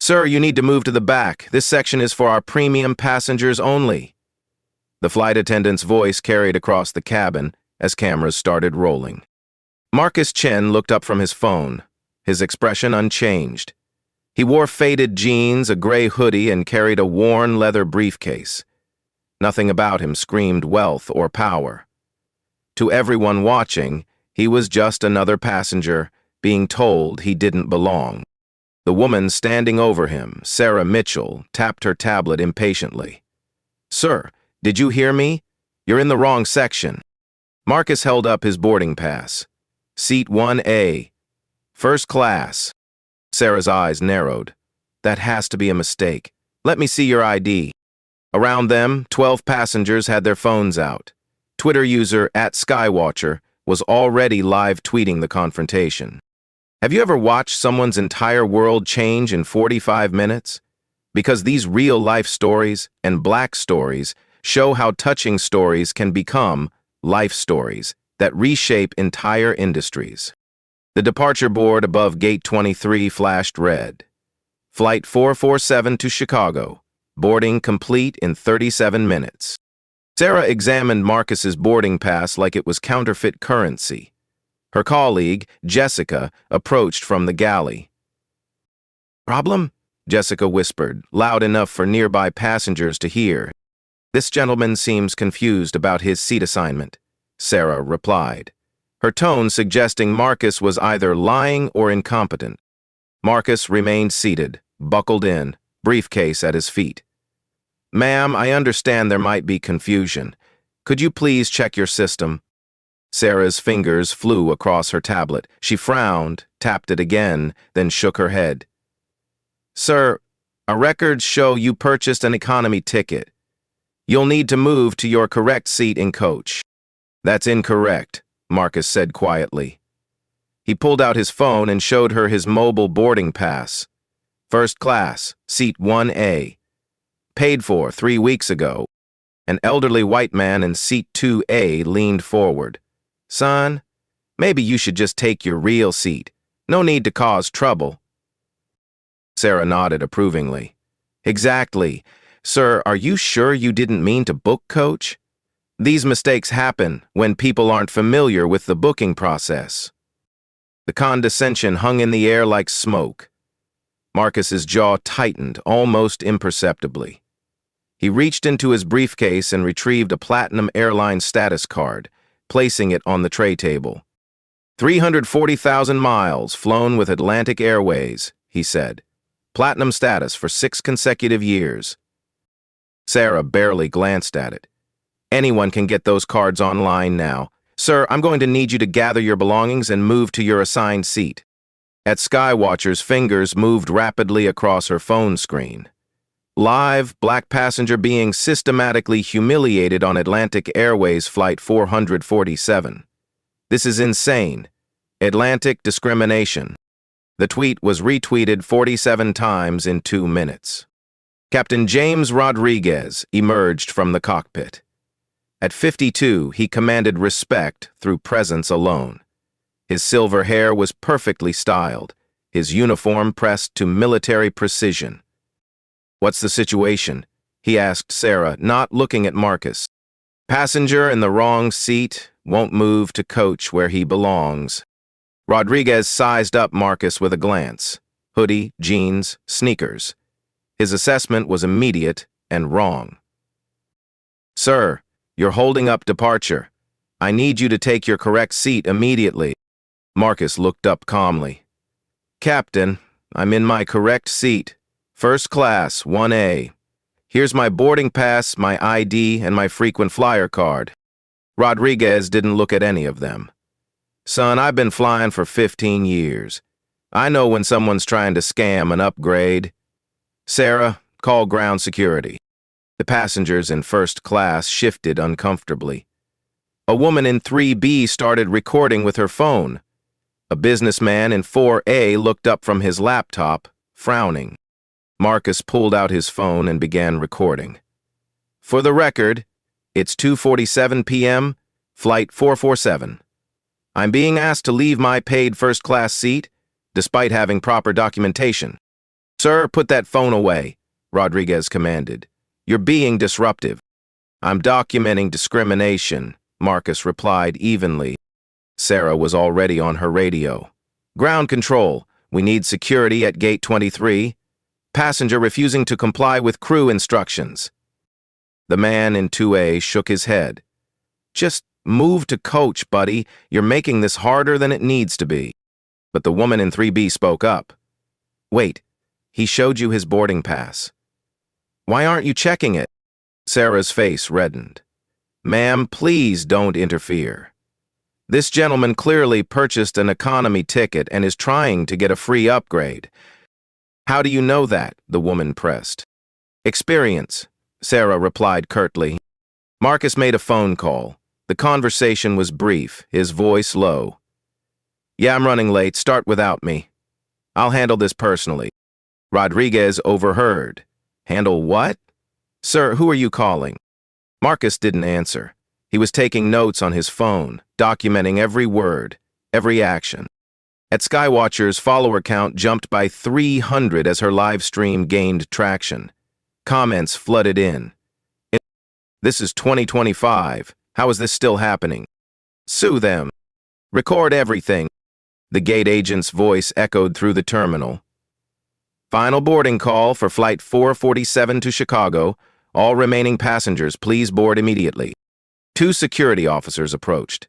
"Sir, you need to move to the back. This section is for our premium passengers only." The flight attendant's voice carried across the cabin as cameras started rolling. Marcus Chen looked up from his phone, his expression unchanged. He wore faded jeans, a gray hoodie, and carried a worn leather briefcase. Nothing about him screamed wealth or power. To everyone watching, he was just another passenger being told he didn't belong. The woman standing over him, Sarah Mitchell, tapped her tablet impatiently. "Sir, did you hear me? You're in the wrong section." Marcus held up his boarding pass. "Seat 1A. First class." Sarah's eyes narrowed. "That has to be a mistake. Let me see your ID." Around them, 12 passengers had their phones out. Twitter user @Skywatcher was already live tweeting the confrontation. Have you ever watched someone's entire world change in 45 minutes? Because these real-life stories and black stories show how touching stories can become life stories that reshape entire industries. The departure board above Gate 23 flashed red. Flight 447 to Chicago. Boarding complete in 37 minutes. Sarah examined Marcus's boarding pass like it was counterfeit currency. Her colleague, Jessica, approached from the galley. "Problem?" Jessica whispered, loud enough for nearby passengers to hear. "This gentleman seems confused about his seat assignment," Sarah replied, her tone suggesting Marcus was either lying or incompetent. Marcus remained seated, buckled in, briefcase at his feet. "Ma'am, I understand there might be confusion. Could you please check your system?" Sarah's fingers flew across her tablet. She frowned, tapped it again, then shook her head. "Sir, our records show you purchased an economy ticket. You'll need to move to your correct seat in coach." "That's incorrect," Marcus said quietly. He pulled out his phone and showed her his mobile boarding pass. "First class, seat 1A. Paid for 3 weeks ago." An elderly white man in seat 2A leaned forward. "Son, maybe you should just take your real seat. No need to cause trouble." Sarah nodded approvingly. "Exactly. Sir, are you sure you didn't mean to book coach? These mistakes happen when people aren't familiar with the booking process." The condescension hung in the air like smoke. Marcus's jaw tightened almost imperceptibly. He reached into his briefcase and retrieved a platinum airline status card, placing it on the tray table. 340,000 miles flown with Atlantic Airways, he said. Platinum status for 6 consecutive years. Sarah barely glanced at it. "Anyone can get those cards online now. Sir, I'm going to need you to gather your belongings and move to your assigned seat." At Skywatcher's fingers moved rapidly across her phone screen. Live, black passenger being systematically humiliated on Atlantic Airways Flight 447. "This is insane. Atlantic discrimination." The tweet was retweeted 47 times in 2 minutes. Captain James Rodriguez emerged from the cockpit. At 52, he commanded respect through presence alone. His silver hair was perfectly styled, his uniform pressed to military precision. "What's the situation?" he asked Sarah, not looking at Marcus. "Passenger in the wrong seat, won't move to coach where he belongs." Rodriguez sized up Marcus with a glance. Hoodie, jeans, sneakers. His assessment was immediate and wrong. "Sir, you're holding up departure. I need you to take your correct seat immediately." Marcus looked up calmly. "Captain, I'm in my correct seat. First class, 1A. Here's my boarding pass, my ID, and my frequent flyer card." Rodriguez didn't look at any of them. "Son, I've been flying for 15 years. I know when someone's trying to scam an upgrade." "Sarah, call ground security." The passengers in first class shifted uncomfortably. A woman in 3B started recording with her phone. A businessman in 4A looked up from his laptop, frowning. Marcus pulled out his phone and began recording. "For the record, it's 2:47 p.m., Flight 447. I'm being asked to leave my paid first-class seat, despite having proper documentation. Sir, put that phone away, Rodriguez commanded. You're being disruptive. I'm documenting discrimination, Marcus replied evenly. Sarah was already on her radio. Ground control, we need security at gate 23. Passenger refusing to comply with crew instructions. The man in 2A shook his head. Just move to coach, buddy. You're making this harder than it needs to be. But the woman in 3B spoke up. Wait, he showed you his boarding pass. Why aren't you checking it? Sarah's face reddened. Ma'am, please don't interfere. This gentleman clearly purchased an economy ticket and is trying to get a free upgrade. How do you know that? The woman pressed. Experience, Sarah replied curtly. Marcus made a phone call. The conversation was brief, his voice low. Yeah, I'm running late. Start without me. I'll handle this personally. Rodriguez overheard. Handle what? Sir, who are you calling? Marcus didn't answer. He was taking notes on his phone, documenting every word, every action. At Skywatcher's follower count jumped by 300 as her live stream gained traction. Comments flooded in. This is 2025. How is this still happening? Sue them. Record everything. The gate agent's voice echoed through the terminal. Final boarding call for Flight 447 to Chicago. All remaining passengers, please board immediately. 2 security officers approached.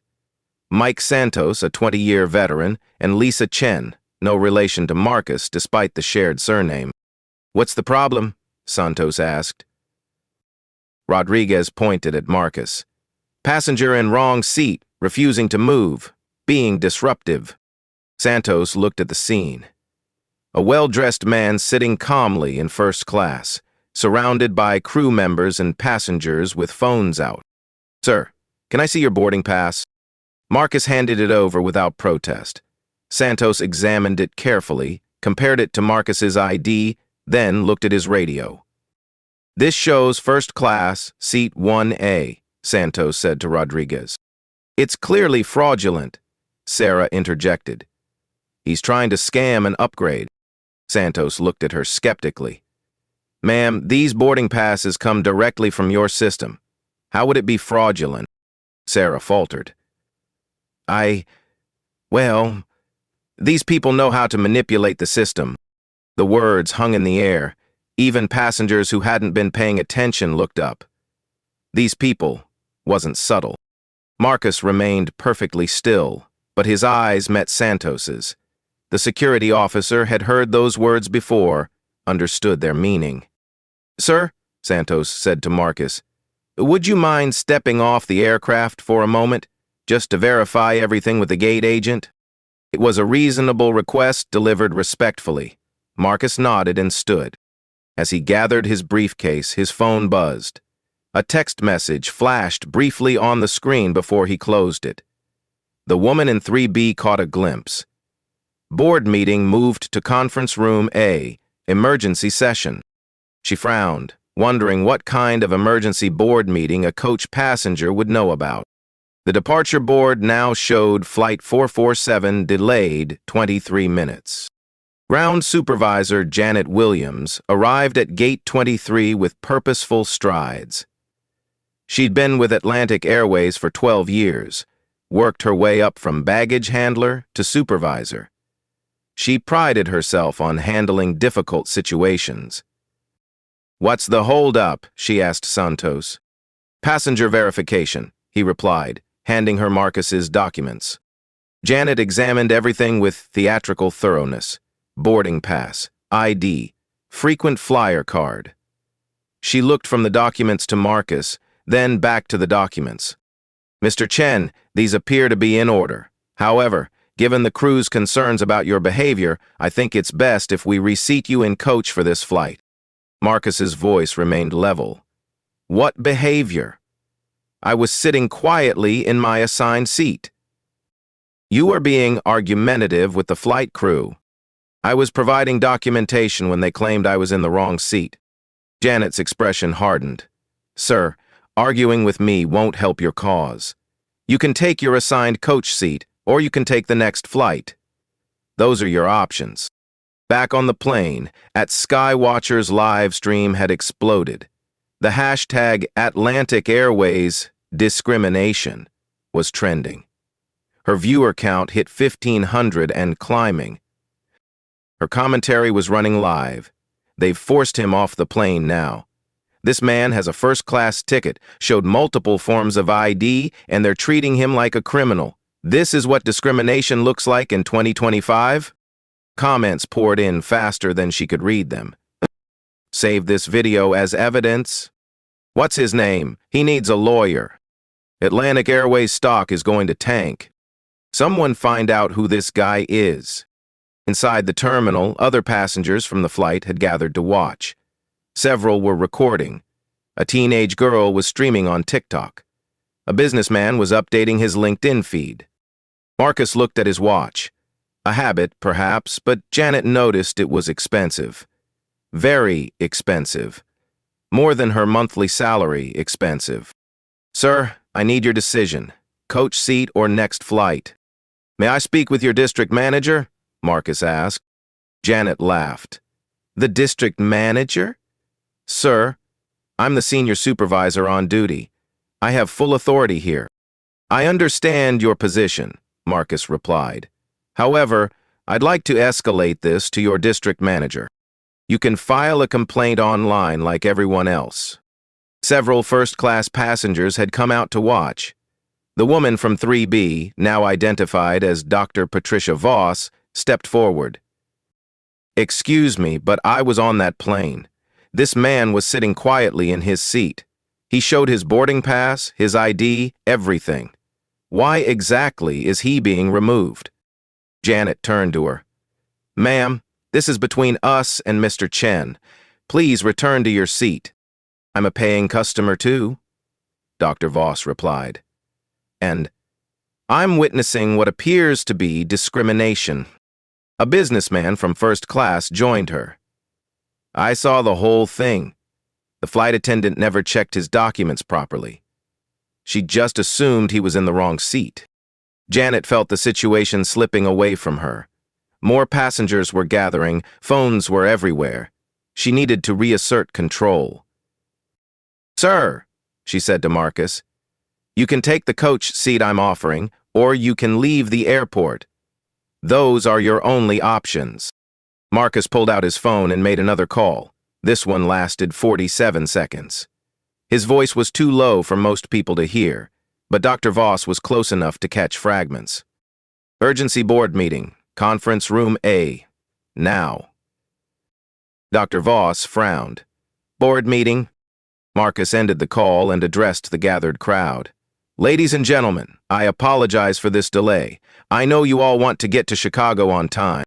Mike Santos, a 20-year veteran, and Lisa Chen, no relation to Marcus despite the shared surname. What's the problem? Santos asked. Rodriguez pointed at Marcus. Passenger in wrong seat, refusing to move, being disruptive. Santos looked at the scene. A well-dressed man sitting calmly in first class, surrounded by crew members and passengers with phones out. Sir, can I see your boarding pass? Marcus handed it over without protest. Santos examined it carefully, compared it to Marcus's ID, then looked at his radio. This shows first class, seat 1A, Santos said to Rodriguez. It's clearly fraudulent, Sarah interjected. He's trying to scam an upgrade. Santos looked at her skeptically. Ma'am, these boarding passes come directly from your system. How would it be fraudulent? Sarah faltered. Well, these people know how to manipulate the system. The words hung in the air. Even passengers who hadn't been paying attention looked up. These people wasn't subtle. Marcus remained perfectly still, but his eyes met Santos's. The security officer had heard those words before, understood their meaning. Sir, Santos said to Marcus, would you mind stepping off the aircraft for a moment, just to verify everything with the gate agent? It was a reasonable request delivered respectfully. Marcus nodded and stood. As he gathered his briefcase, his phone buzzed. A text message flashed briefly on the screen before he closed it. The woman in 3B caught a glimpse. Board meeting moved to conference room A, emergency session. She frowned, wondering what kind of emergency board meeting a coach passenger would know about. The departure board now showed Flight 447 delayed 23 minutes. Ground Supervisor Janet Williams arrived at Gate 23 with purposeful strides. She'd been with Atlantic Airways for 12 years, worked her way up from baggage handler to supervisor. She prided herself on handling difficult situations. What's the hold-up? She asked Santos. Passenger verification, he replied, handing her Marcus's documents. Janet examined everything with theatrical thoroughness. Boarding pass, ID, frequent flyer card. She looked from the documents to Marcus, then back to the documents. Mr. Chen, these appear to be in order. However, given the crew's concerns about your behavior, I think it's best if we reseat you in coach for this flight. Marcus's voice remained level. What behavior? I was sitting quietly in my assigned seat. You are being argumentative with the flight crew. I was providing documentation when they claimed I was in the wrong seat. Janet's expression hardened. Sir, arguing with me won't help your cause. You can take your assigned coach seat, or you can take the next flight. Those are your options. Back on the plane, at Skywatcher's live stream had exploded. The hashtag Atlantic Airways discrimination was trending. Her viewer count hit 1,500 and climbing. Her commentary was running live. They've forced him off the plane now. This man has a first-class ticket, showed multiple forms of ID, and they're treating him like a criminal. This is what discrimination looks like in 2025? Comments poured in faster than she could read them. Save this video as evidence. What's his name? He needs a lawyer. Atlantic Airways stock is going to tank. Someone find out who this guy is. Inside the terminal, other passengers from the flight had gathered to watch. Several were recording. A teenage girl was streaming on TikTok. A businessman was updating his LinkedIn feed. Marcus looked at his watch. A habit, perhaps, but Janet noticed it was expensive. Very expensive. More than her monthly salary expensive. Sir, I need your decision. Coach seat or next flight? May I speak with your district manager? Marcus asked. Janet laughed. The district manager? Sir, I'm the senior supervisor on duty. I have full authority here. I understand your position, Marcus replied. However, I'd like to escalate this to your district manager. You can file a complaint online like everyone else. Several first-class passengers had come out to watch. The woman from 3B, now identified as Dr. Patricia Voss, stepped forward. Excuse me, but I was on that plane. This man was sitting quietly in his seat. He showed his boarding pass, his ID, everything. Why exactly is he being removed? Janet turned to her. Ma'am, this is between us and Mr. Chen. Please return to your seat. I'm a paying customer too, Dr. Voss replied. And I'm witnessing what appears to be discrimination. A businessman from first class joined her. I saw the whole thing. The flight attendant never checked his documents properly. She just assumed he was in the wrong seat. Janet felt the situation slipping away from her. More passengers were gathering, phones were everywhere. She needed to reassert control. Sir, she said to Marcus, you can take the coach seat I'm offering, or you can leave the airport. Those are your only options. Marcus pulled out his phone and made another call. This one lasted 47 seconds. His voice was too low for most people to hear, but Dr. Voss was close enough to catch fragments. Urgency board meeting, conference room A. Now. Dr. Voss frowned. Board meeting? Marcus ended the call and addressed the gathered crowd. Ladies and gentlemen, I apologize for this delay. I know you all want to get to Chicago on time.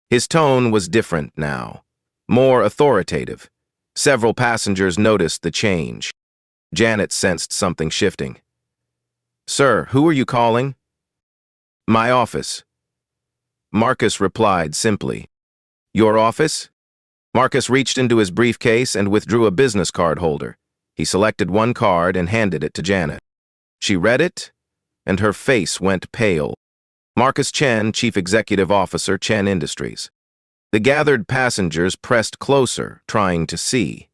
His tone was different now, more authoritative. Several passengers noticed the change. Janet sensed something shifting. Sir, who are you calling? My office. Marcus replied simply. Your office? Marcus reached into his briefcase and withdrew a business card holder. He selected one card and handed it to Janet. She read it, and her face went pale. Marcus Chen, Chief Executive Officer, Chen Industries. The gathered passengers pressed closer, trying to see.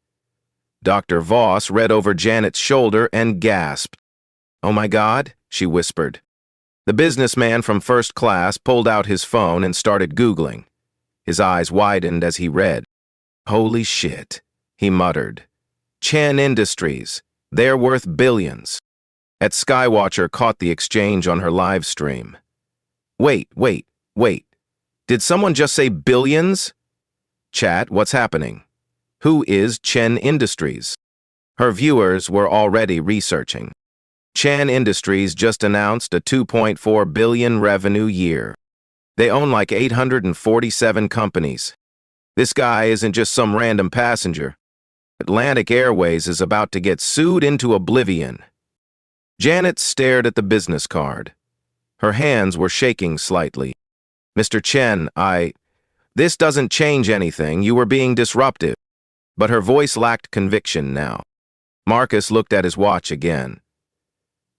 Dr. Voss read over Janet's shoulder and gasped. Oh my God, she whispered. The businessman from first class pulled out his phone and started Googling. His eyes widened as he read. Holy shit, he muttered. Chen Industries, they're worth billions. At Skywatcher caught the exchange on her live stream. Wait. Did someone just say billions? Chat, what's happening? Who is Chen Industries? Her viewers were already researching. Chen Industries just announced a $2.4 billion revenue year. They own like 847 companies. This guy isn't just some random passenger. Atlantic Airways is about to get sued into oblivion. Janet stared at the business card. Her hands were shaking slightly. Mr. Chen, this doesn't change anything. You were being disruptive. But her voice lacked conviction now. Marcus looked at his watch again.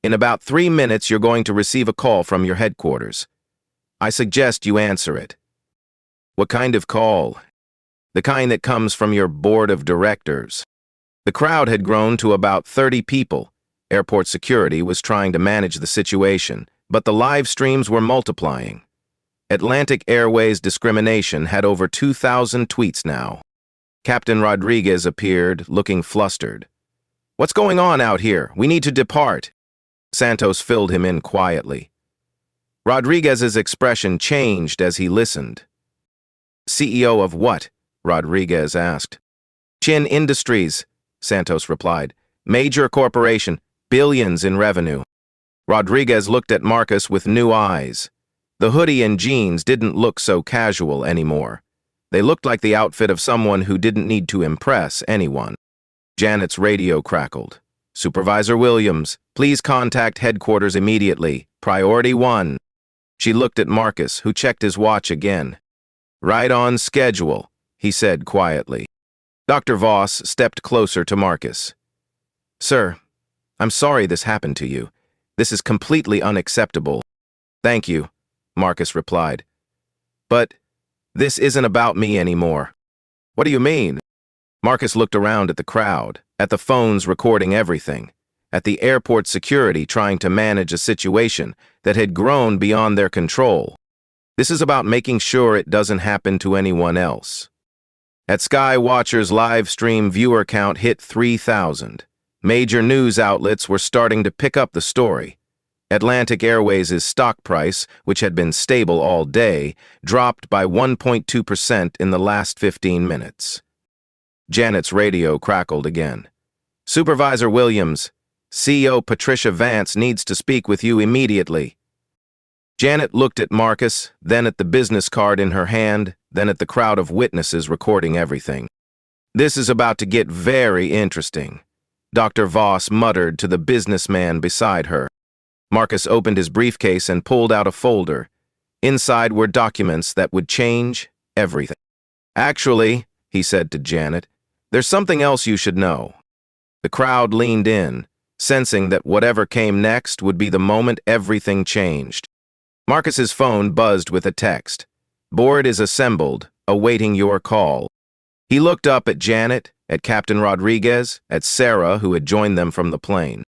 In about 3 minutes, you're going to receive a call from your headquarters. I suggest you answer it. What kind of call? The kind that comes from your board of directors. The crowd had grown to about 30 people. Airport security was trying to manage the situation, but the live streams were multiplying. Atlantic Airways discrimination had over 2,000 tweets now. Captain Rodriguez appeared, looking flustered. "What's going on out here? We need to depart." Santos filled him in quietly. Rodriguez's expression changed as he listened. "CEO of what?" Rodriguez asked. "Chin Industries," Santos replied. "Major corporation, billions in revenue." Rodriguez looked at Marcus with new eyes. The hoodie and jeans didn't look so casual anymore. They looked like the outfit of someone who didn't need to impress anyone. Janet's radio crackled. "Supervisor Williams, please contact headquarters immediately. Priority 1. She looked at Marcus, who checked his watch again. "Right on schedule," he said quietly. Dr. Voss stepped closer to Marcus. "Sir, I'm sorry this happened to you. This is completely unacceptable." "Thank you," Marcus replied. "But this isn't about me anymore." "What do you mean?" Marcus looked around at the crowd, at the phones recording everything, at the airport security trying to manage a situation that had grown beyond their control. This is about making sure it doesn't happen to anyone else. At Skywatcher's live stream viewer count hit 3,000. Major news outlets were starting to pick up the story. Atlantic Airways' stock price, which had been stable all day, dropped by 1.2% in the last 15 minutes. Janet's radio crackled again. "Supervisor Williams, CEO Patricia Vance needs to speak with you immediately." Janet looked at Marcus, then at the business card in her hand, then at the crowd of witnesses recording everything. "This is about to get very interesting," Dr. Voss muttered to the businessman beside her. Marcus opened his briefcase and pulled out a folder. Inside were documents that would change everything. "Actually," he said to Janet, "there's something else you should know." The crowd leaned in, sensing that whatever came next would be the moment everything changed. Marcus's phone buzzed with a text. "Board is assembled, awaiting your call." He looked up at Janet, at Captain Rodriguez, at Sarah, who had joined them from the plane.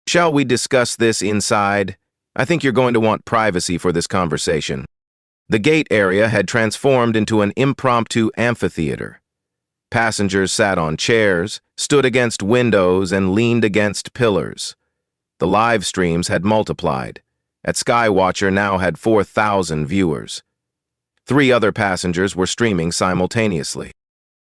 "Shall we discuss this inside? I think you're going to want privacy for this conversation." The gate area had transformed into an impromptu amphitheater. Passengers sat on chairs, stood against windows, and leaned against pillars. The live streams had multiplied. At Skywatcher now had 4,000 viewers. 3 other passengers were streaming simultaneously.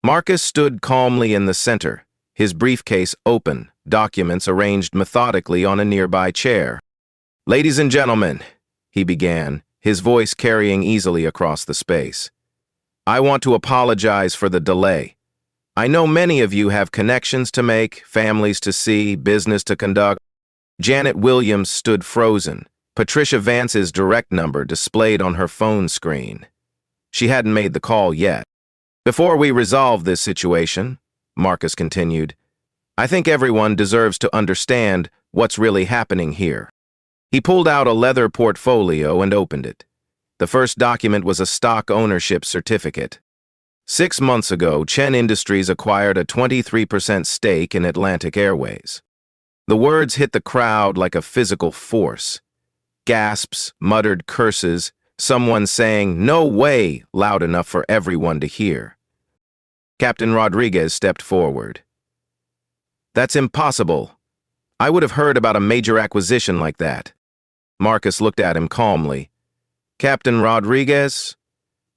Marcus stood calmly in the center, his briefcase open, documents arranged methodically on a nearby chair. "Ladies and gentlemen," he began, his voice carrying easily across the space. "I want to apologize for the delay. I know many of you have connections to make, families to see, business to conduct." Janet Williams stood frozen, Patricia Vance's direct number displayed on her phone screen. She hadn't made the call yet. "Before we resolve this situation," Marcus continued, "I think everyone deserves to understand what's really happening here." He pulled out a leather portfolio and opened it. The first document was a stock ownership certificate. 6 months ago, Chen Industries acquired a 23% stake in Atlantic Airways. The words hit the crowd like a physical force. Gasps, muttered curses, someone saying, "No way," loud enough for everyone to hear. Captain Rodriguez stepped forward. "That's impossible. I would have heard about a major acquisition like that." Marcus looked at him calmly. "Captain Rodriguez,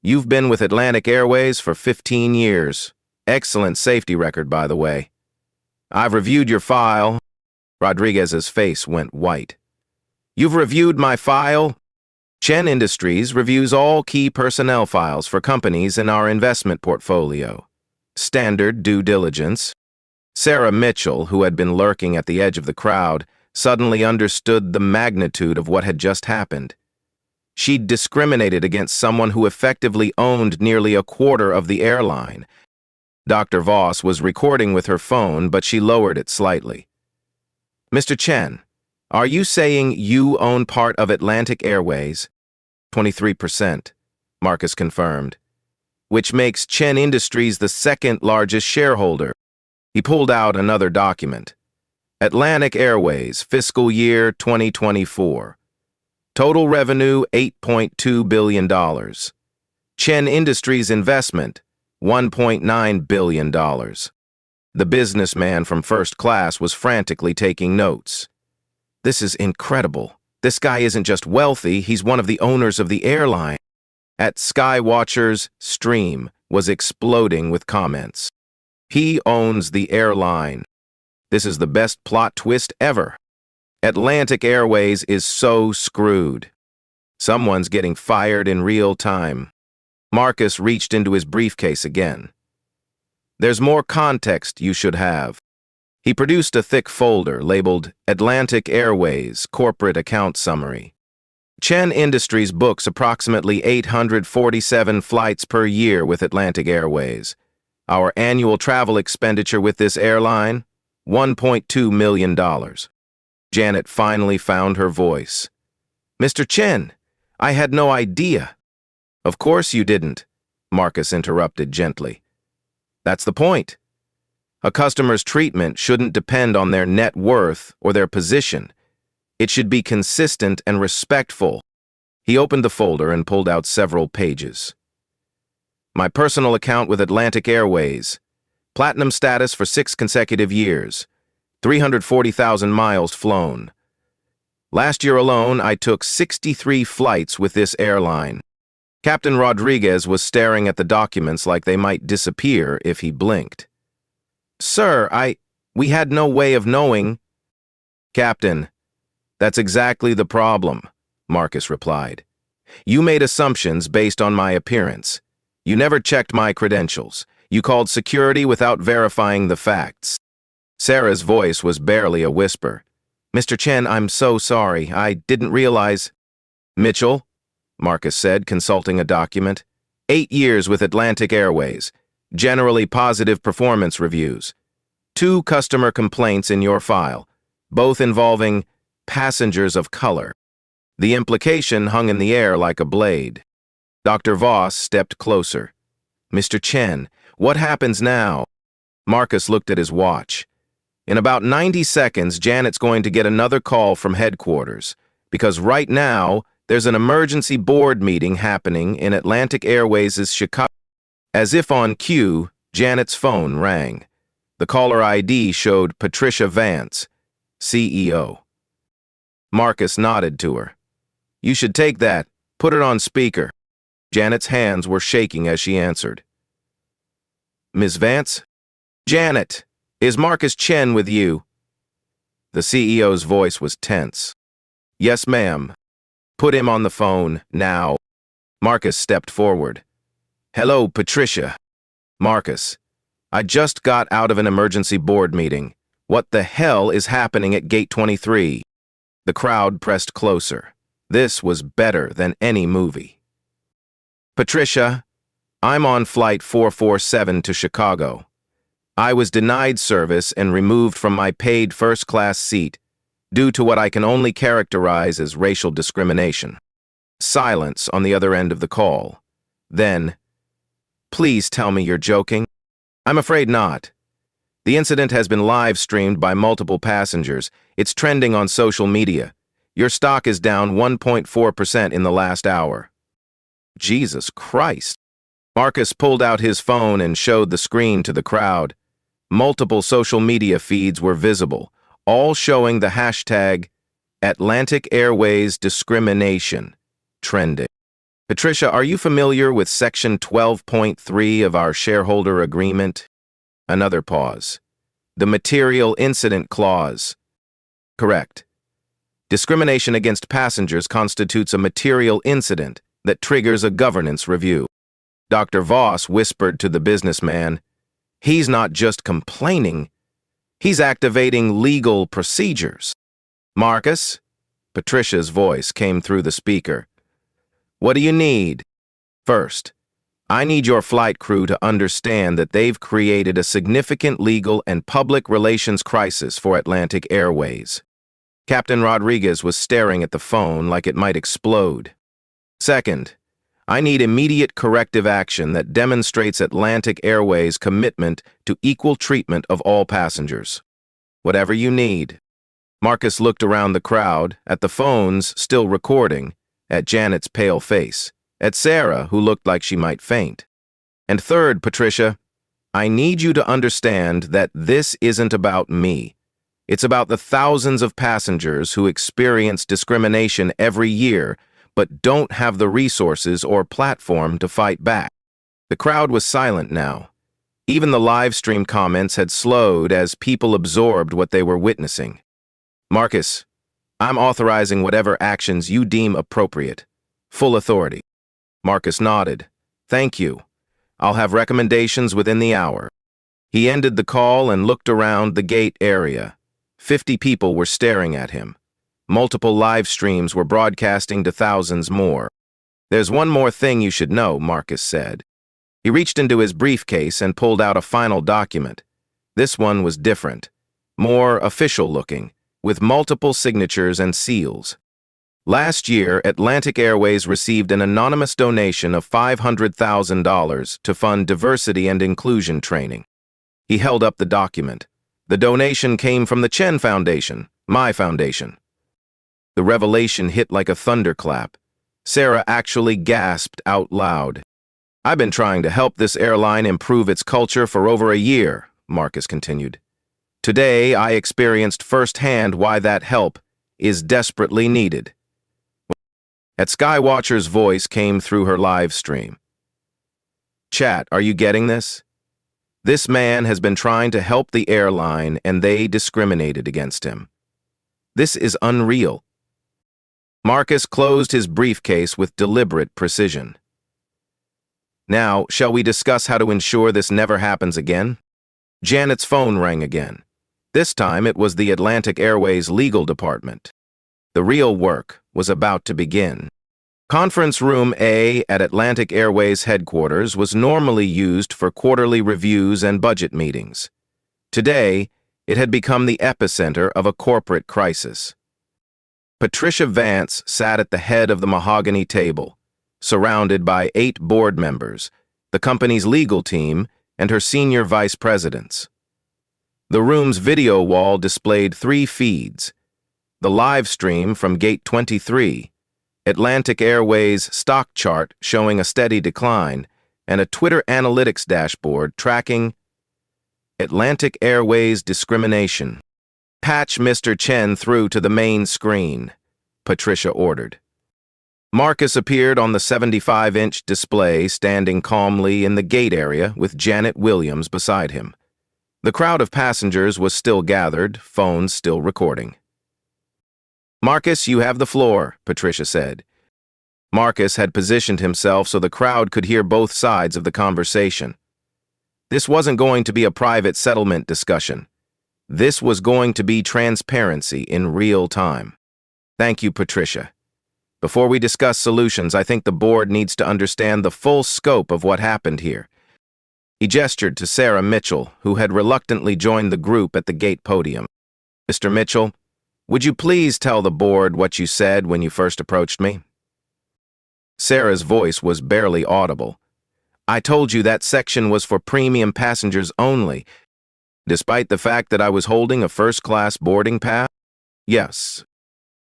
you've been with Atlantic Airways for 15 years. Excellent safety record, by the way. I've reviewed your file." Rodriguez's face went white. "You've reviewed my file?" Chen Industries reviews all key personnel files for companies in our investment portfolio. Standard due diligence. Sarah Mitchell, who had been lurking at the edge of the crowd, suddenly understood the magnitude of what had just happened. She'd discriminated against someone who effectively owned nearly a quarter of the airline. Dr. Voss was recording with her phone, but she lowered it slightly. "Mr. Chen, are you saying you own part of Atlantic Airways?" 23%, Marcus confirmed. which makes Chen Industries the second largest shareholder. He pulled out another document. Atlantic Airways, fiscal year 2024. Total revenue, $8.2 billion. Chen Industries investment, $1.9 billion. The businessman from first class was frantically taking notes. This is incredible. This guy isn't just wealthy, he's one of the owners of the airline. At Skywatcher's stream was exploding with comments. He owns the airline. This is the best plot twist ever. Atlantic Airways is so screwed. Someone's getting fired in real time. Marcus reached into his briefcase again. There's more context you should have. He produced a thick folder labeled Atlantic Airways Corporate Account Summary. Chen Industries books approximately 847 flights per year with Atlantic Airways. Our annual travel expenditure with this airline, $1.2 million. Janet finally found her voice. Mr. Chen, I had no idea. Of course you didn't, Marcus interrupted gently. That's the point. A customer's treatment shouldn't depend on their net worth or their position. It should be consistent and respectful. He opened the folder and pulled out several pages. My personal account with Atlantic Airways. Platinum status for 6 consecutive years. 340,000 miles flown. Last year alone, I took 63 flights with this airline. Captain Rodriguez was staring at the documents like they might disappear if he blinked. Sir, we had no way of knowing. Captain, that's exactly the problem, Marcus replied. You made assumptions based on my appearance. You never checked my credentials. You called security without verifying the facts. Sarah's voice was barely a whisper. Mr. Chen, I'm so sorry. I didn't realize. Mitchell, Marcus said, consulting a document. 8 years with Atlantic Airways. Generally positive performance reviews. 2 customer complaints in your file, both involving passengers of color. The implication hung in the air like a blade. Dr. Voss stepped closer. Mr. Chen, what happens now? Marcus looked at his watch. In about 90 seconds, Janet's going to get another call from headquarters, because right now, there's an emergency board meeting happening in Atlantic Airways' Chicago. As if on cue, Janet's phone rang. The caller ID showed Patricia Vance, CEO. Marcus nodded to her. You should take that. Put it on speaker. Janet's hands were shaking as she answered. Ms. Vance? Janet, is Marcus Chen with you? The CEO's voice was tense. Yes, ma'am. Put him on the phone, now. Marcus stepped forward. Hello, Patricia. Marcus, I just got out of an emergency board meeting. What the hell is happening at Gate 23? The crowd pressed closer. This was better than any movie. Patricia, I'm on flight 447 to Chicago. I was denied service and removed from my paid first-class seat due to what I can only characterize as racial discrimination. Silence on the other end of the call. Then, please tell me you're joking. I'm afraid not. The incident has been live-streamed by multiple passengers. It's trending on social media. Your stock is down 1.4% in the last hour. Jesus Christ. Marcus pulled out his phone and showed the screen to the crowd. Multiple social media feeds were visible, all showing the hashtag Atlantic Airways discrimination trending. Patricia, are you familiar with Section 12.3 of our shareholder agreement? Another pause. The Material Incident Clause. Correct. Discrimination against passengers constitutes a material incident that triggers a governance review. Dr. Voss whispered to the businessman, he's not just complaining, he's activating legal procedures. Marcus? Patricia's voice came through the speaker. What do you need? First, I need your flight crew to understand that they've created a significant legal and public relations crisis for Atlantic Airways. Captain Rodriguez was staring at the phone like it might explode. Second, I need immediate corrective action that demonstrates Atlantic Airways' commitment to equal treatment of all passengers. Whatever you need. Marcus looked around the crowd, at the phones still recording, at Janet's pale face, at Sarah, who looked like she might faint. And third, Patricia, I need you to understand that this isn't about me. It's about the thousands of passengers who experience discrimination every year but don't have the resources or platform to fight back. The crowd was silent now. Even the live stream comments had slowed as people absorbed what they were witnessing. Marcus, I'm authorizing whatever actions you deem appropriate. Full authority. Marcus nodded. Thank you. I'll have recommendations within the hour. He ended the call and looked around the gate area. 50 people were staring at him. Multiple live streams were broadcasting to thousands more. There's one more thing you should know, Marcus said. He reached into his briefcase and pulled out a final document. This one was different, more official-looking, with multiple signatures and seals. Last year, Atlantic Airways received an anonymous donation of $500,000 to fund diversity and inclusion training. He held up the document. The donation came from the Chen Foundation, my foundation. The revelation hit like a thunderclap. Sarah actually gasped out loud. I've been trying to help this airline improve its culture for over a year, Marcus continued. Today, I experienced firsthand why that help is desperately needed. At Skywatcher's voice came through her live stream. Chat, are you getting this? This man has been trying to help the airline and they discriminated against him. This is unreal. Marcus closed his briefcase with deliberate precision. Now, shall we discuss how to ensure this never happens again? Janet's phone rang again. This time it was the Atlantic Airways legal department. The real work was about to begin. Conference Room A at Atlantic Airways headquarters was normally used for quarterly reviews and budget meetings. Today, it had become the epicenter of a corporate crisis. Patricia Vance sat at the head of the mahogany table, surrounded by 8 board members, the company's legal team, and her senior vice presidents. The room's video wall displayed 3 feeds: the live stream from Gate 23, Atlantic Airways stock chart showing a steady decline, and a Twitter analytics dashboard tracking Atlantic Airways discrimination. Patch Mr. Chen through to the main screen, Patricia ordered. Marcus appeared on the 75-inch display, standing calmly in the gate area with Janet Williams beside him. The crowd of passengers was still gathered, phones still recording. Marcus, you have the floor, Patricia said. Marcus had positioned himself so the crowd could hear both sides of the conversation. This wasn't going to be a private settlement discussion. This was going to be transparency in real time. Thank you, Patricia. Before we discuss solutions, I think the board needs to understand the full scope of what happened here. He gestured to Sarah Mitchell, who had reluctantly joined the group at the gate podium. Mr. Mitchell, would you please tell the board what you said when you first approached me? Sarah's voice was barely audible. I told you that section was for premium passengers only, despite the fact that I was holding a first-class boarding pass? Yes.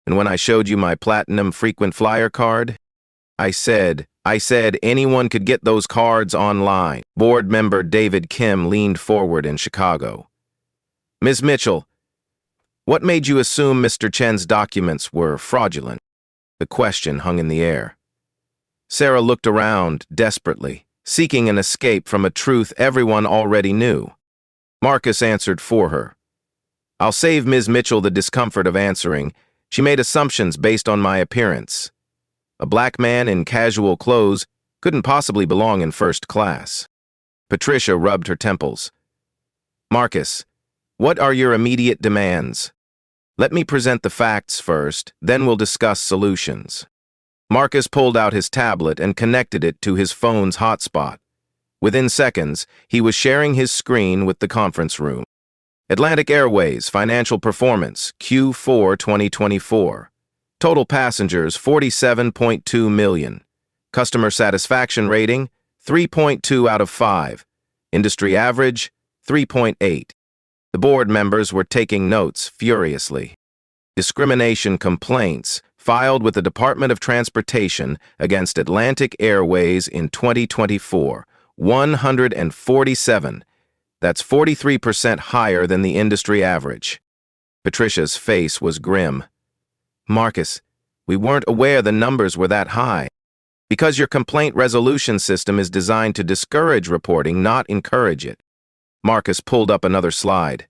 And when I showed you my platinum frequent flyer card, I said anyone could get those cards online. Board member David Kim leaned forward in Chicago. Ms. Mitchell, what made you assume Mr. Chen's documents were fraudulent? The question hung in the air. Sarah looked around desperately, seeking an escape from a truth everyone already knew. Marcus answered for her. I'll save Ms. Mitchell the discomfort of answering. She made assumptions based on my appearance. A black man in casual clothes couldn't possibly belong in first class. Patricia rubbed her temples. Marcus, what are your immediate demands? Let me present the facts first, then we'll discuss solutions. Marcus pulled out his tablet and connected it to his phone's hotspot. Within seconds, he was sharing his screen with the conference room. Atlantic Airways financial performance, Q4 2024. Total passengers 47.2 million. Customer satisfaction rating, 3.2 out of 5. Industry average, 3.8. The board members were taking notes furiously. Discrimination complaints filed with the Department of Transportation against Atlantic Airways in 2024, 147. That's 43% higher than the industry average. Patricia's face was grim. Marcus, we weren't aware the numbers were that high. Because your complaint resolution system is designed to discourage reporting, not encourage it. Marcus pulled up another slide.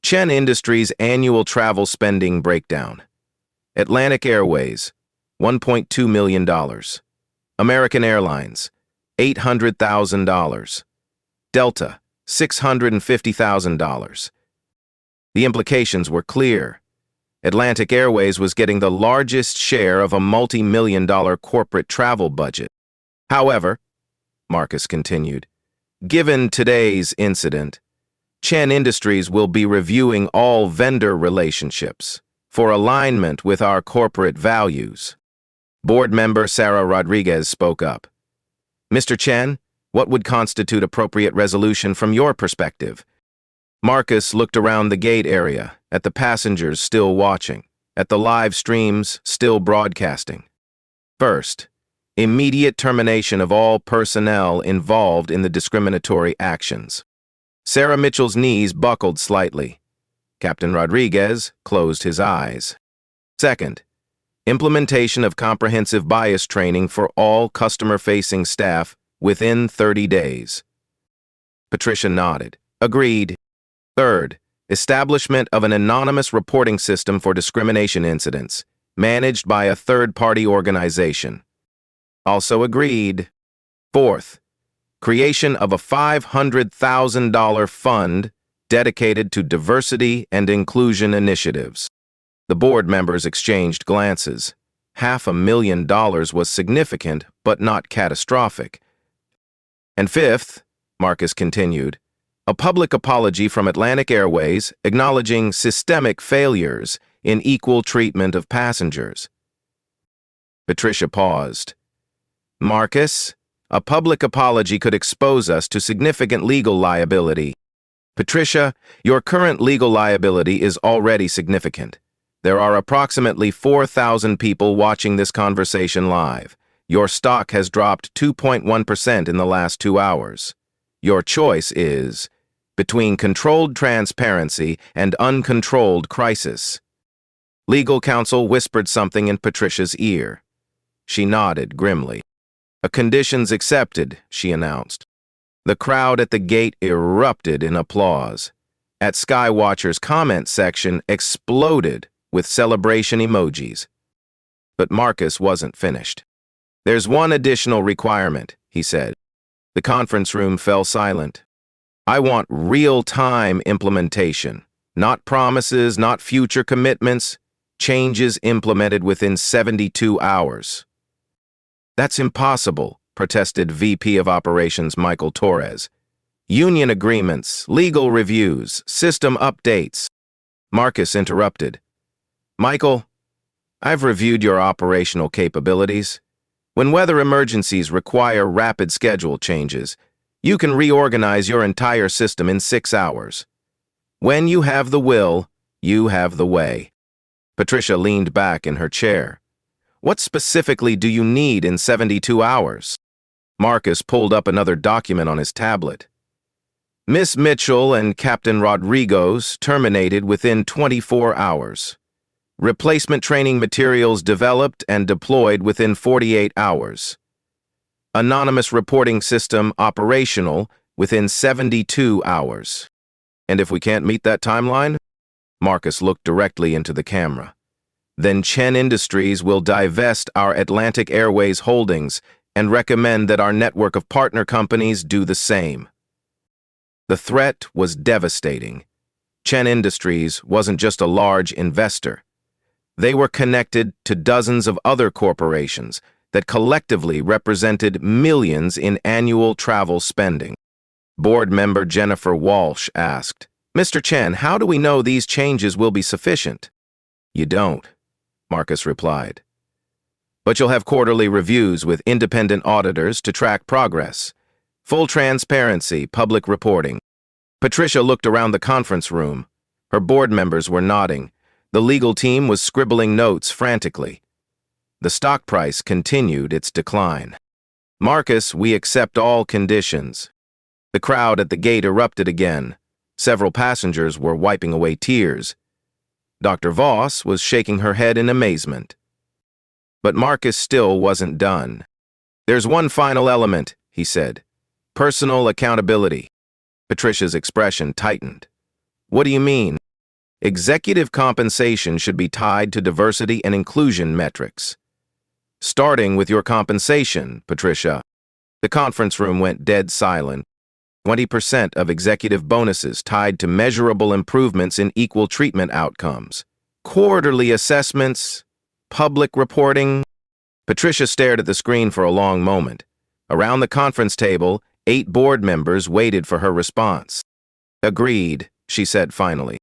Chen Industries' annual travel spending breakdown. Atlantic Airways, $1.2 million. American Airlines, $800,000. Delta, $650,000. The implications were clear. Atlantic Airways was getting the largest share of a multi-million-dollar corporate travel budget. However, Marcus continued, given today's incident, Chen Industries will be reviewing all vendor relationships for alignment with our corporate values. Board member Sarah Rodriguez spoke up. Mr. Chen, what would constitute appropriate resolution from your perspective? Marcus looked around the gate area, at the passengers still watching, at the live streams still broadcasting. First, immediate termination of all personnel involved in the discriminatory actions. Sarah Mitchell's knees buckled slightly. Captain Rodriguez closed his eyes. Second, implementation of comprehensive bias training for all customer-facing staff within 30 days. Patricia nodded. Agreed. Third, establishment of an anonymous reporting system for discrimination incidents, managed by a third-party organization. Also agreed. Fourth, creation of a $500,000 fund dedicated to diversity and inclusion initiatives. The board members exchanged glances. $500,000 was significant, but not catastrophic. And fifth, Marcus continued, a public apology from Atlantic Airways acknowledging systemic failures in equal treatment of passengers. Patricia paused. Marcus, a public apology could expose us to significant legal liability. Patricia, your current legal liability is already significant. There are approximately 4,000 people watching this conversation live. Your stock has dropped 2.1% in the last 2 hours. Your choice is between controlled transparency and uncontrolled crisis. Legal counsel whispered something in Patricia's ear. She nodded grimly. A conditions accepted, she announced. The crowd at the gate erupted in applause. At Skywatcher's comment section exploded with celebration emojis. But Marcus wasn't finished. There's one additional requirement, he said. The conference room fell silent. I want real-time implementation, not promises, not future commitments, changes implemented within 72 hours. That's impossible, protested VP of Operations Michael Torres. Union agreements, legal reviews, system updates. Marcus interrupted. Michael, I've reviewed your operational capabilities. When weather emergencies require rapid schedule changes, you can reorganize your entire system in 6 hours. When you have the will, you have the way. Patricia leaned back in her chair. What specifically do you need in 72 hours? Marcus pulled up another document on his tablet. Miss Mitchell and Captain Rodriguez terminated within 24 hours. Replacement training materials developed and deployed within 48 hours. Anonymous reporting system operational within 72 hours. And if we can't meet that timeline? Marcus looked directly into the camera. Then Chen Industries will divest our Atlantic Airways holdings and recommend that our network of partner companies do the same. The threat was devastating. Chen Industries wasn't just a large investor. They were connected to dozens of other corporations that collectively represented millions in annual travel spending. Board member Jennifer Walsh asked, Mr. Chen, how do we know these changes will be sufficient? You don't, Marcus replied. But you'll have quarterly reviews with independent auditors to track progress. Full transparency, public reporting. Patricia looked around the conference room. Her board members were nodding. The legal team was scribbling notes frantically. The stock price continued its decline. "Marcus, we accept all conditions." The crowd at the gate erupted again. Several passengers were wiping away tears. Dr. Voss was shaking her head in amazement. But Marcus still wasn't done. "There's one final element," he said. "Personal accountability." Patricia's expression tightened. "What do you mean?" "Executive compensation should be tied to diversity and inclusion metrics." "Starting with your compensation, Patricia." The conference room went dead silent. 20% of executive bonuses tied to measurable improvements in equal treatment outcomes. Quarterly assessments, public reporting. Patricia stared at the screen for a long moment. Around the conference table, 8 board members waited for her response. "Agreed," she said finally.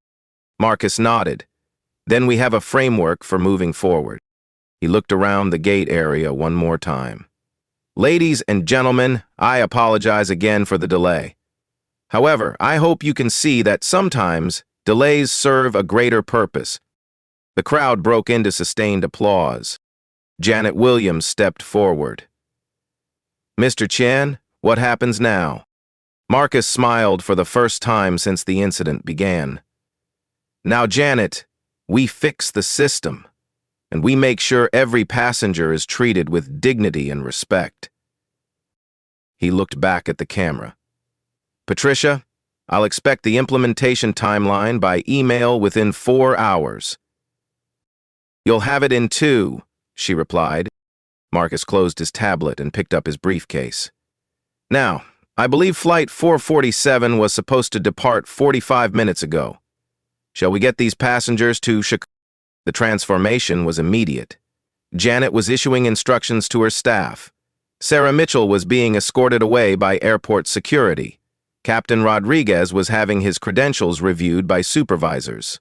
Marcus nodded. "Then we have a framework for moving forward." He looked around the gate area one more time. "Ladies and gentlemen, I apologize again for the delay. However, I hope you can see that sometimes delays serve a greater purpose." The crowd broke into sustained applause. Janet Williams stepped forward. "Mr. Chen, what happens now?" Marcus smiled for the first time since the incident began. "Now, Janet, we fix the system, and we make sure every passenger is treated with dignity and respect." He looked back at the camera. "Patricia, I'll expect the implementation timeline by email within 4 hours." "You'll have it in 2, she replied. Marcus closed his tablet and picked up his briefcase. "Now, I believe Flight 447 was supposed to depart 45 minutes ago. Shall we get these passengers to Chicago?" The transformation was immediate. Janet was issuing instructions to her staff. Sarah Mitchell was being escorted away by airport security. Captain Rodriguez was having his credentials reviewed by supervisors.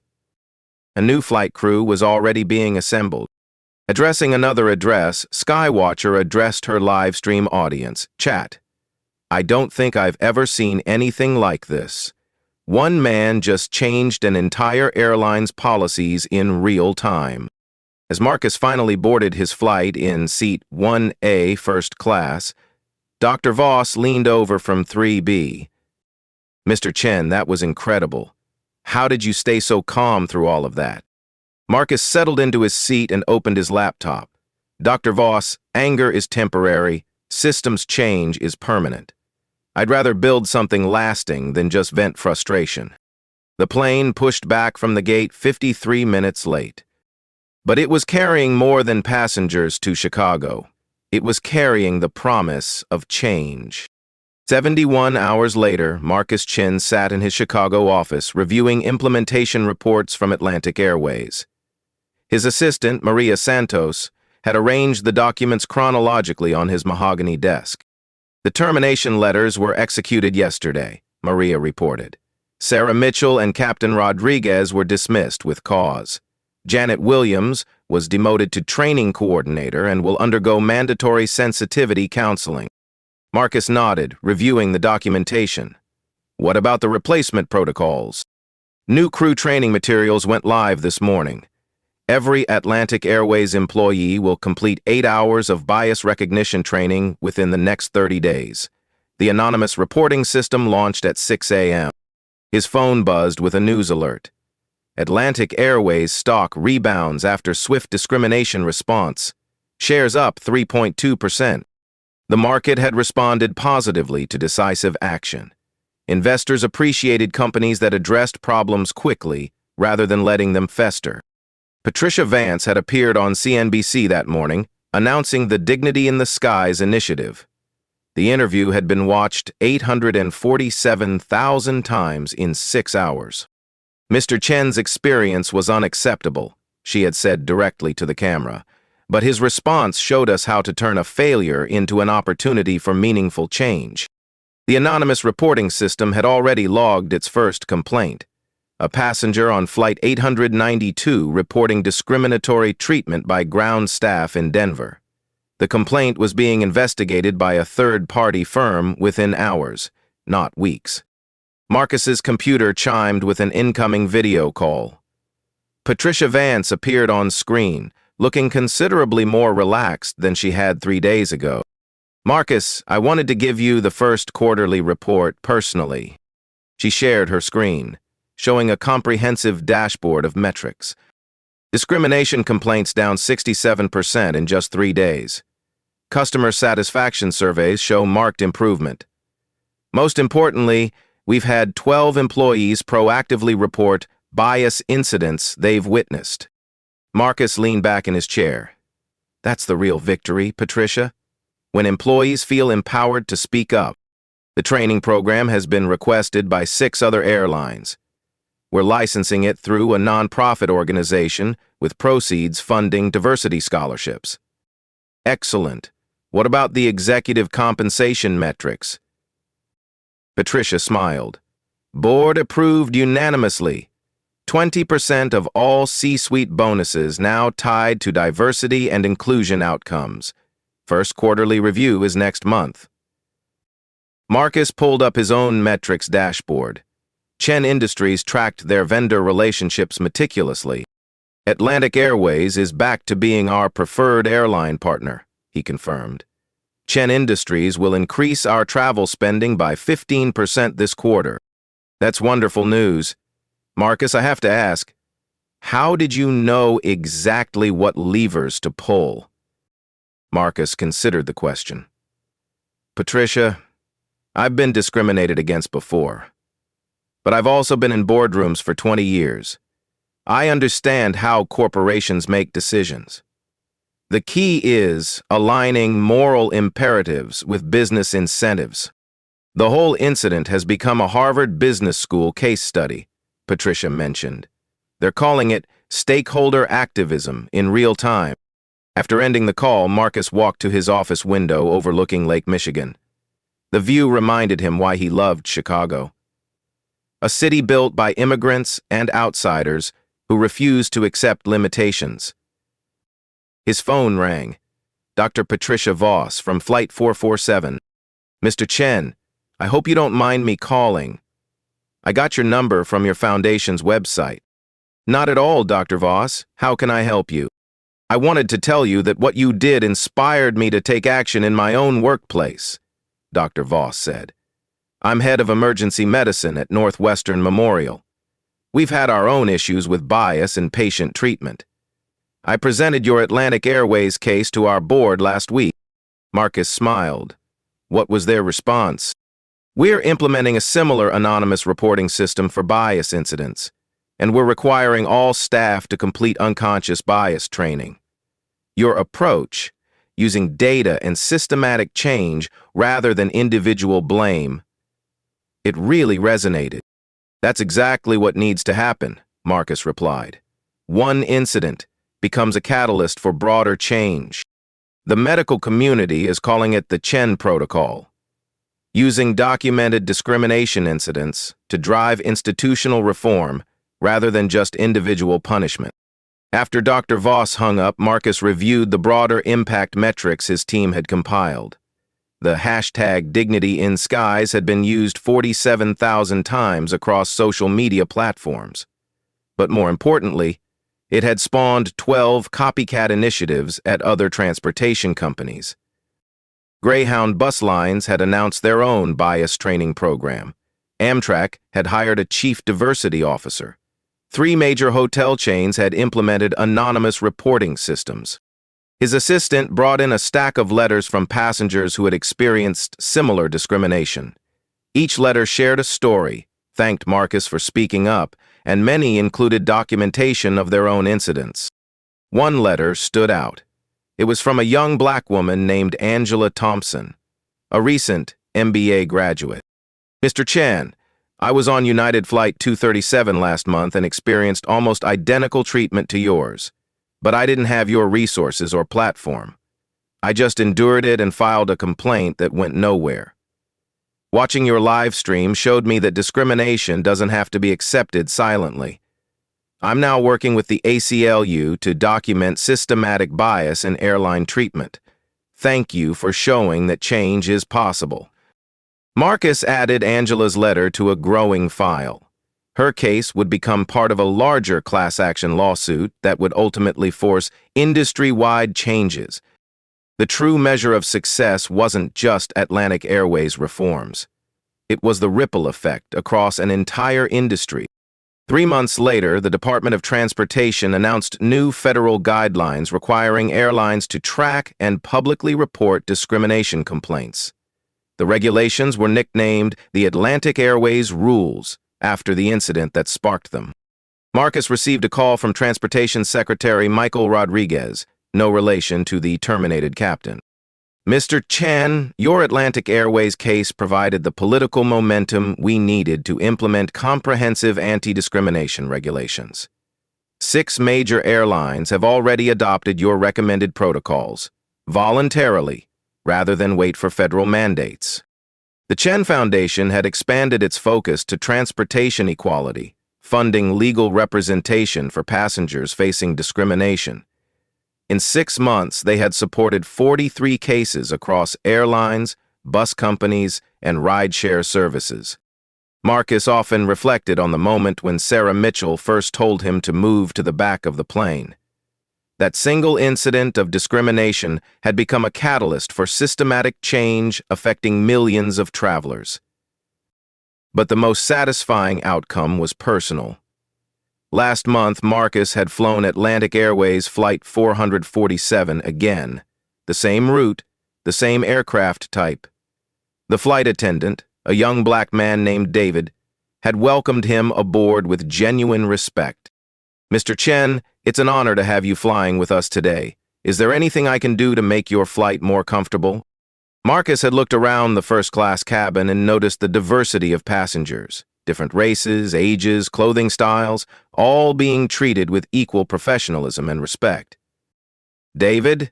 A new flight crew was already being assembled. Addressing another address, Skywatcher addressed her live stream audience. "Chat, I don't think I've ever seen anything like this. One man just changed an entire airline's policies in real time." As Marcus finally boarded his flight in seat 1A first class, Dr. Voss leaned over from 3B. "Mr. Chen, that was incredible. How did you stay so calm through all of that?" Marcus settled into his seat and opened his laptop. "Dr. Voss, anger is temporary, systems change is permanent. I'd rather build something lasting than just vent frustration." The plane pushed back from the gate 53 minutes late. But it was carrying more than passengers to Chicago. It was carrying the promise of change. 71 hours later, Marcus Chen sat in his Chicago office reviewing implementation reports from Atlantic Airways. His assistant, Maria Santos, had arranged the documents chronologically on his mahogany desk. "The termination letters were executed yesterday," Maria reported. "Sarah Mitchell and Captain Rodriguez were dismissed with cause. Janet Williams was demoted to training coordinator and will undergo mandatory sensitivity counseling." Marcus nodded, reviewing the documentation. "What about the replacement protocols?" "New crew training materials went live this morning. Every Atlantic Airways employee will complete 8 hours of bias recognition training within the next 30 days. The anonymous reporting system launched at 6 a.m. His phone buzzed with a news alert. Atlantic Airways stock rebounds after swift discrimination response. Shares up 3.2%. The market had responded positively to decisive action. Investors appreciated companies that addressed problems quickly rather than letting them fester. Patricia Vance had appeared on CNBC that morning, announcing the Dignity in the Skies initiative. The interview had been watched 847,000 times in 6 hours. "Mr. Chen's experience was unacceptable," she had said directly to the camera, but his response showed us how to turn a failure into an opportunity for meaningful change. The anonymous reporting system had already logged its first complaint. A passenger on Flight 892 reporting discriminatory treatment by ground staff in Denver. The complaint was being investigated by a third-party firm within hours, not weeks. Marcus's computer chimed with an incoming video call. Patricia Vance appeared on screen, looking considerably more relaxed than she had 3 days ago. "Marcus, I wanted to give you the first quarterly report personally." She shared her screen, showing a comprehensive dashboard of metrics. Discrimination complaints down 67% in just 3 days. Customer satisfaction surveys show marked improvement. Most importantly, we've had 12 employees proactively report bias incidents they've witnessed. Marcus leaned back in his chair. "That's the real victory, Patricia. When employees feel empowered to speak up." The training program has been requested by 6 other airlines. We're licensing it through a nonprofit organization with proceeds funding diversity scholarships. "Excellent. What about the executive compensation metrics?" Patricia smiled. "Board approved unanimously. 20% of all C-suite bonuses now tied to diversity and inclusion outcomes. First quarterly review is next month." Marcus pulled up his own metrics dashboard. Chen Industries tracked their vendor relationships meticulously. "Atlantic Airways is back to being our preferred airline partner," he confirmed. "Chen Industries will increase our travel spending by 15% this quarter." "That's wonderful news. Marcus, I have to ask, how did you know exactly what levers to pull?" Marcus considered the question. "Patricia, I've been discriminated against before. But I've also been in boardrooms for 20 years. I understand how corporations make decisions. The key is aligning moral imperatives with business incentives. The whole incident has become a Harvard Business School case study," Patricia mentioned. "They're calling it stakeholder activism in real time." After ending the call, Marcus walked to his office window overlooking Lake Michigan. The view reminded him why he loved Chicago. A city built by immigrants and outsiders who refused to accept limitations. His phone rang. Dr. Patricia Voss from Flight 447. "Mr. Chen, I hope you don't mind me calling. I got your number from your foundation's website." "Not at all, Dr. Voss. How can I help you?" "I wanted to tell you that what you did inspired me to take action in my own workplace," Dr. Voss said. "I'm head of emergency medicine at Northwestern Memorial. We've had our own issues with bias in patient treatment. I presented your Atlantic Airways case to our board last week." Marcus smiled. "What was their response?" "We're implementing a similar anonymous reporting system for bias incidents, and we're requiring all staff to complete unconscious bias training. Your approach, using data and systematic change rather than individual blame, it really resonated." "That's exactly what needs to happen," Marcus replied. "One incident becomes a catalyst for broader change. The medical community is calling it the Chen Protocol, using documented discrimination incidents to drive institutional reform rather than just individual punishment." After Dr. Voss hung up, Marcus reviewed the broader impact metrics his team had compiled. The hashtag Dignity in Skies had been used 47,000 times across social media platforms. But more importantly, it had spawned 12 copycat initiatives at other transportation companies. Greyhound bus lines had announced their own bias training program. Amtrak had hired a chief diversity officer. 3 major hotel chains had implemented anonymous reporting systems. His assistant brought in a stack of letters from passengers who had experienced similar discrimination. Each letter shared a story, thanked Marcus for speaking up, and many included documentation of their own incidents. One letter stood out. It was from a young black woman named Angela Thompson, a recent MBA graduate. "Mr. Chan, I was on United Flight 237 last month and experienced almost identical treatment to yours. But I didn't have your resources or platform. I just endured it and filed a complaint that went nowhere. Watching your live stream showed me that discrimination doesn't have to be accepted silently. I'm now working with the ACLU to document systematic bias in airline treatment. Thank you for showing that change is possible." Marcus added Angela's letter to a growing file. Her case would become part of a larger class action lawsuit that would ultimately force industry-wide changes. The true measure of success wasn't just Atlantic Airways reforms. It was the ripple effect across an entire industry. 3 months later, the Department of Transportation announced new federal guidelines requiring airlines to track and publicly report discrimination complaints. The regulations were nicknamed the Atlantic Airways Rules after the incident that sparked them. Marcus received a call from Transportation Secretary Michael Rodriguez, no relation to the terminated captain. "Mr. Chen, your Atlantic Airways case provided the political momentum we needed to implement comprehensive anti-discrimination regulations. 6 major airlines have already adopted your recommended protocols, voluntarily, rather than wait for federal mandates." The Chen Foundation had expanded its focus to transportation equality, funding legal representation for passengers facing discrimination. In 6 months, they had supported 43 cases across airlines, bus companies, and rideshare services. Marcus often reflected on the moment when Sarah Mitchell first told him to move to the back of the plane. That single incident of discrimination had become a catalyst for systematic change affecting millions of travelers. But the most satisfying outcome was personal. Last month, Marcus had flown Atlantic Airways Flight 447 again, the same route, the same aircraft type. The flight attendant, a young black man named David, had welcomed him aboard with genuine respect. "Mr. Chen, it's an honor to have you flying with us today. Is there anything I can do to make your flight more comfortable?" Marcus had looked around the first-class cabin and noticed the diversity of passengers. Different races, ages, clothing styles, all being treated with equal professionalism and respect. "David,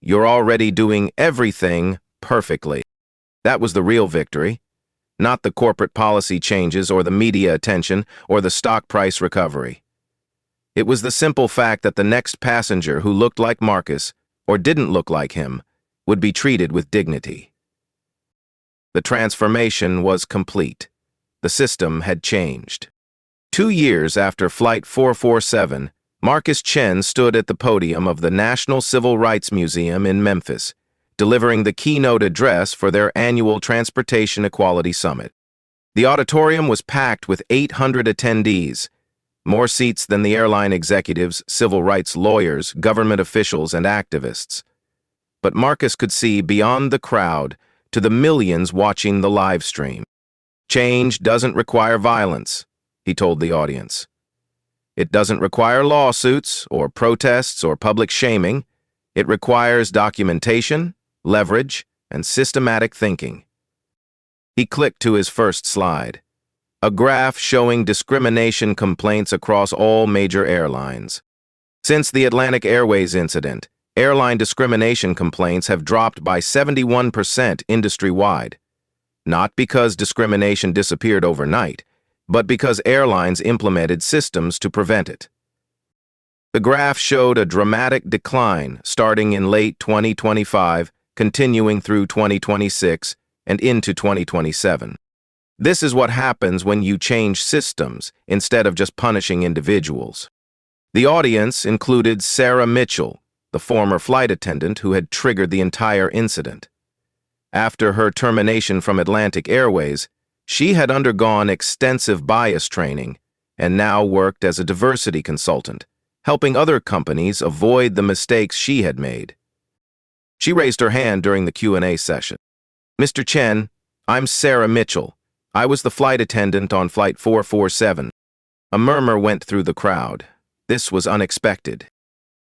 you're already doing everything perfectly." That was the real victory, not the corporate policy changes or the media attention or the stock price recovery. It was the simple fact that the next passenger who looked like Marcus, or didn't look like him, would be treated with dignity. The transformation was complete. The system had changed. 2 years after Flight 447, Marcus Chen stood at the podium of the National Civil Rights Museum in Memphis, delivering the keynote address for their annual Transportation Equality Summit. The auditorium was packed with 800 attendees, more seats than the airline executives, civil rights lawyers, government officials, and activists. But Marcus could see beyond the crowd to the millions watching the live stream. "Change doesn't require violence," he told the audience. "It doesn't require lawsuits or protests or public shaming. It requires documentation, leverage, and systematic thinking." He clicked to his first slide, a graph showing discrimination complaints across all major airlines. Since the Atlantic Airways incident, airline discrimination complaints have dropped by 71% industry-wide. Not because discrimination disappeared overnight, but because airlines implemented systems to prevent it. The graph showed a dramatic decline starting in late 2025, continuing through 2026, and into 2027. This is what happens when you change systems instead of just punishing individuals. The audience included Sarah Mitchell, the former flight attendant who had triggered the entire incident. After her termination from Atlantic Airways, she had undergone extensive bias training and now worked as a diversity consultant, helping other companies avoid the mistakes she had made. She raised her hand during the Q&A session. "Mr. Chen, I'm Sarah Mitchell. I was the flight attendant on Flight 447. A murmur went through the crowd. This was unexpected.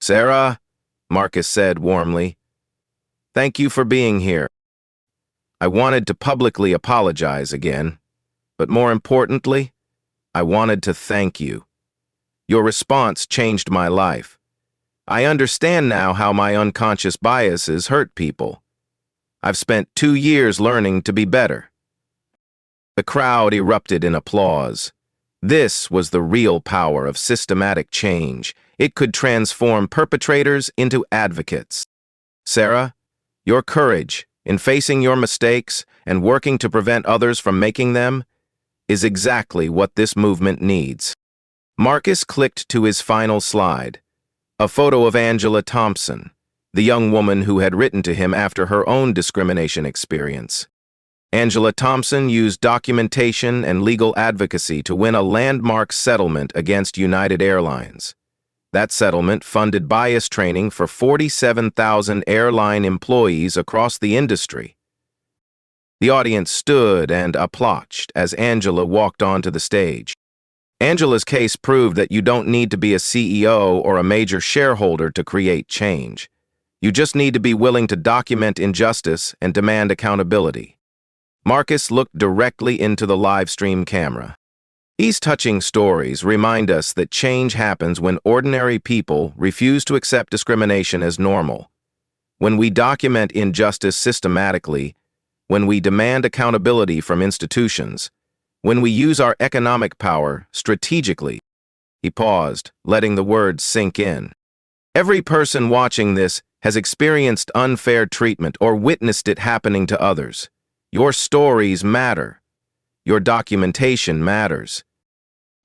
"Sarah," Marcus said warmly, "thank you for being here. I wanted to publicly apologize again, but more importantly, I wanted to thank you. Your response changed my life. I understand now how my unconscious biases hurt people. I've spent 2 years learning to be better." The crowd erupted in applause. This was the real power of systematic change. It could transform perpetrators into advocates. "Sarah, Your courage in facing your mistakes and working to prevent others from making them is exactly what this movement needs. Marcus clicked to his final slide, a photo of Angela Thompson, the young woman who had written to him after her own discrimination experience. Angela Thompson used documentation and legal advocacy to win a landmark settlement against United Airlines. That settlement funded bias training for 47,000 airline employees across the industry. The audience stood and applauded as Angela walked onto the stage. Angela's case proved that you don't need to be a CEO or a major shareholder to create change. You just need to be willing to document injustice and demand accountability. Marcus looked directly into the live stream camera. These touching stories remind us that change happens when ordinary people refuse to accept discrimination as normal. When we document injustice systematically, when we demand accountability from institutions, when we use our economic power strategically. He paused, letting the words sink in. Every person watching this has experienced unfair treatment or witnessed it happening to others. Your stories matter. Your documentation matters.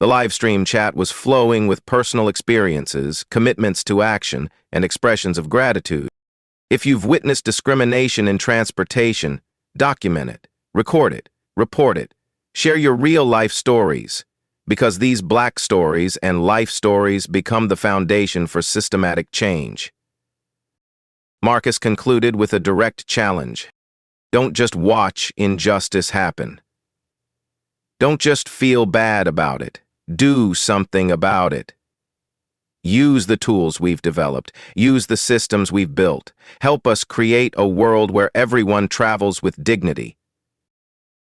The live stream chat was flowing with personal experiences, commitments to action, and expressions of gratitude. If you've witnessed discrimination in transportation, document it, record it, report it, share your real-life stories, because these Black stories and life stories become the foundation for systematic change. Marcus concluded with a direct challenge. Don't just watch injustice happen. Don't just feel bad about it. Do something about it. Use the tools we've developed. Use the systems we've built. Help us create a world where everyone travels with dignity.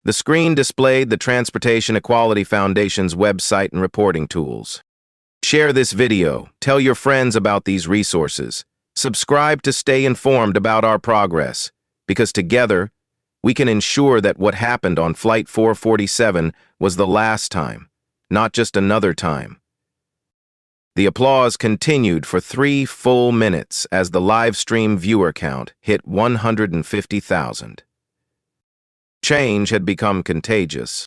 The screen displayed the Transportation Equality Foundation's website and reporting tools. Share this video. Tell your friends about these resources. Subscribe to stay informed about our progress, because together, we can ensure that what happened on Flight 447 was the last time, not just another time. The applause continued for 3 full minutes as the live stream viewer count hit 150,000. Change had become contagious.